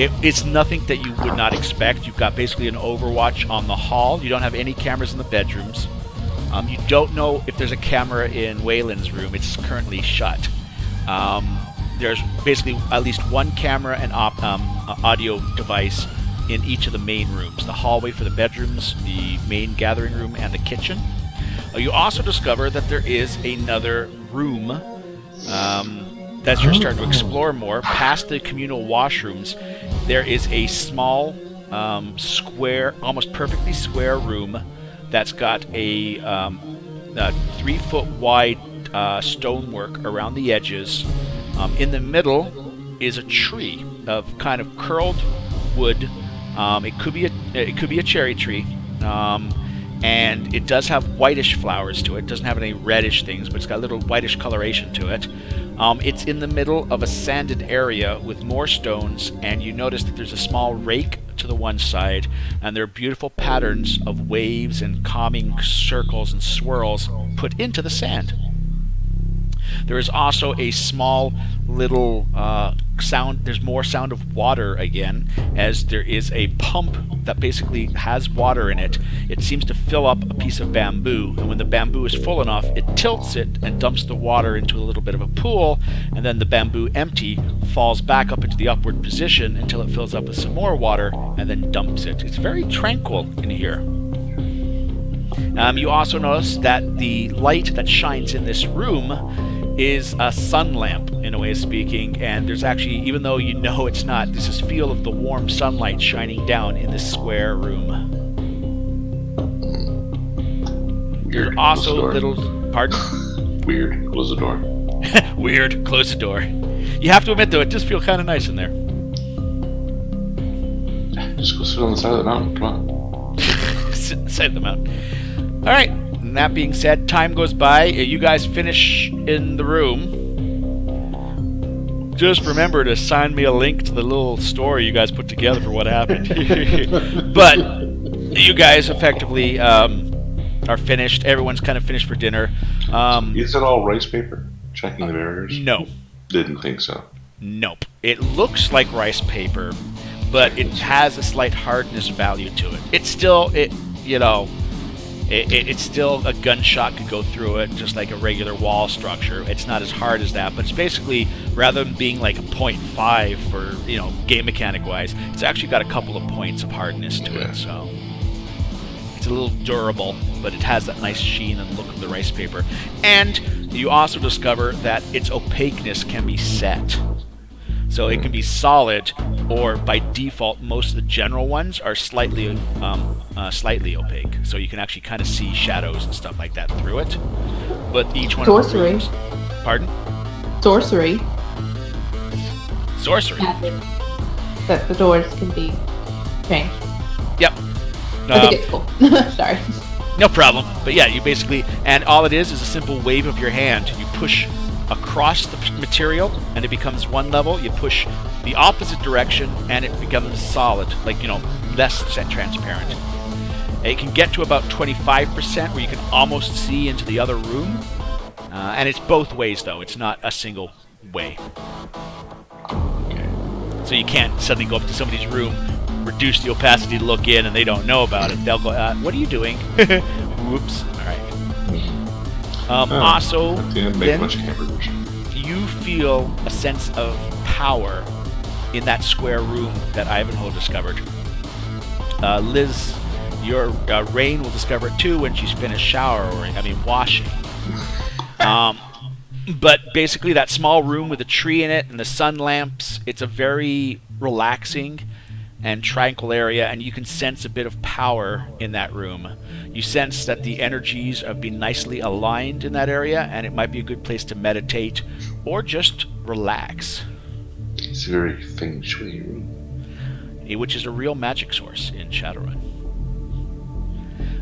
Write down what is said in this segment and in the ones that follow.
It's nothing that you would not expect. You've got basically an overwatch on the hall. You don't have any cameras in the bedrooms. You don't know if there's a camera in Wayland's room. It's currently shut. There's basically at least one camera and audio device in each of the main rooms. The hallway for the bedrooms, the main gathering room, and the kitchen. You also discover that there is another room that you're starting to explore more. Past the communal washrooms, there is a small, square, almost perfectly square room that's got a 3-foot wide stonework around the edges. In the middle is a tree of kind of curled wood. It could be a cherry tree, and it does have whitish flowers to it. It doesn't have any reddish things, but it's got a little whitish coloration to it. It's in the middle of a sanded area with more stones, and you notice that there's a small rake to the one side, and there are beautiful patterns of waves and calming circles and swirls put into the sand. There is also a small little sound. There's more sound of water again, as there is a pump that basically has water in it. It seems to fill up a piece of bamboo, and when the bamboo is full enough, it tilts it and dumps the water into a little bit of a pool, and then the bamboo empty falls back up into the upward position until it fills up with some more water and then dumps it. It's very tranquil in here. You also notice that the light that shines in this room is a sun lamp, in a way of speaking, and there's actually, even though you know it's not, there's this feel of the warm sunlight shining down in this square room. There's also little... Pardon? Weird. Close the door. Weird. Close the door. You have to admit, though, it does feel kind of nice in there. Just go sit on the side of the mountain. Come on. Sit on the side of the mountain. All right. And that being said, time goes by. You guys finish in the room. Just remember to sign me a link to the little story you guys put together for what happened. But you guys effectively are finished. Everyone's kind of finished for dinner. Is it all rice paper? Checking the barriers? No. Didn't think so. Nope. It looks like rice paper, but it has a slight hardness value to it. It's still, it's still a gunshot could go through it, just like a regular wall structure. It's not as hard as that, but it's basically, rather than being like a 0.5 for, game mechanic wise, it's actually got a couple of points of hardness to it, so it's a little durable, but it has that nice sheen and look of the rice paper. And you also discover that its opaqueness can be set. So it can be solid, or by default, most of the general ones are slightly opaque. So you can actually kind of see shadows and stuff like that through it. But each one Sorcery. of the rooms... Pardon? Sorcery. Sorcery. That the doors can be changed. Yep. I think it's cool. Sorry. No problem. But yeah, you basically... And all it is a simple wave of your hand. You push across the material, and it becomes one level. You push the opposite direction, and it becomes solid, less transparent. It can get to about 25%, where you can almost see into the other room. And it's both ways, though. It's not a single way. So you can't suddenly go up to somebody's room, reduce the opacity to look in, and they don't know about it. They'll go, what are you doing? Whoops. All right. Also, then you feel a sense of power in that square room that Ivanhoe discovered. Liz, your Rain will discover it too when she's finished washing. But basically that small room with a tree in it and the sun lamps, it's a very relaxing and tranquil area, and you can sense a bit of power in that room. You sense that the energies have been nicely aligned in that area, and it might be a good place to meditate or just relax. It's a very feng shui room. Which is a real magic source in Shadowrun.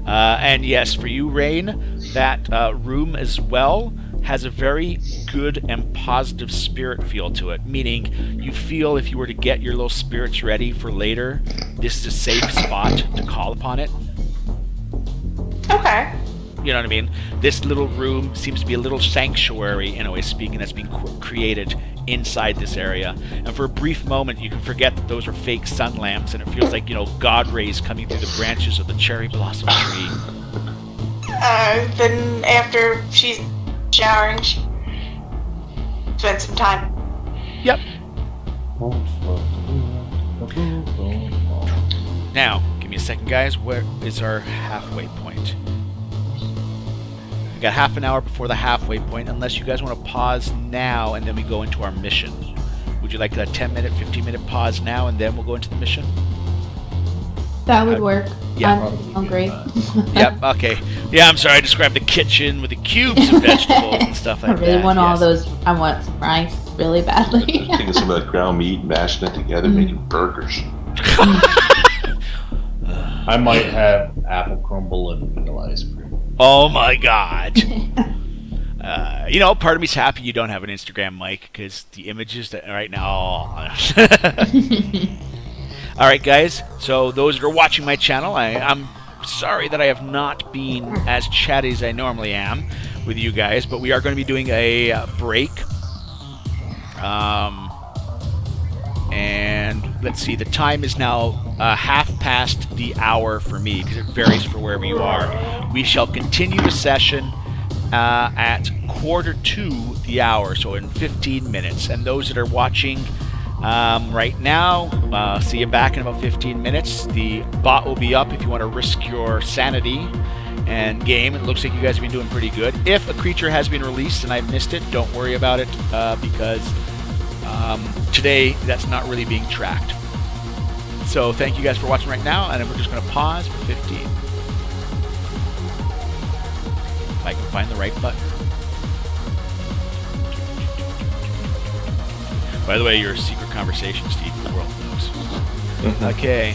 And yes, for you, Rain, that room as well has a very good and positive spirit feel to it, meaning you feel if you were to get your little spirits ready for later, this is a safe spot to call upon it. Okay. You know what I mean? This little room seems to be a little sanctuary, in a way speaking, that's being created inside this area. And for a brief moment, you can forget that those are fake sun lamps, and it feels like, God rays coming through the branches of the cherry blossom tree. Then after she's showering, she spend some time. Yep. Now, give me a second, guys. Where is our halfway point? We got half an hour before the halfway point, unless you guys want to pause now and then we go into our mission. Would you like a 10-minute, 15-minute pause now and then we'll go into the mission? That would work. Yeah. I'm hungry. Yep, okay. Yeah, I'm sorry, I described the kitchen with the cubes of vegetables and stuff like I that. really want all yes. those. I want some rice really badly. Taking some of that ground meat, mashing it together, making burgers. I might have apple crumble and vanilla ice cream. Oh my god. Part of me's happy you don't have an Instagram, Mike, because the images that right now. All right, guys. So those that are watching my channel, I'm sorry that I have not been as chatty as I normally am with you guys, but we are going to be doing a break. And let's see, the time is now half past the hour for me, because it varies for wherever you are. We shall continue the session at 1:45 the hour, so in 15 minutes. And those that are watching right now, see you back in about 15 minutes. The bot will be up if you want to risk your sanity and game. It looks like you guys have been doing pretty good. If a creature has been released and I missed it, don't worry about it, because today that's not really being tracked. So thank you guys for watching right now, and we're just going to pause for 15. If I can find the right button. By the way, your secret conversation, Steve, the world knows. Okay.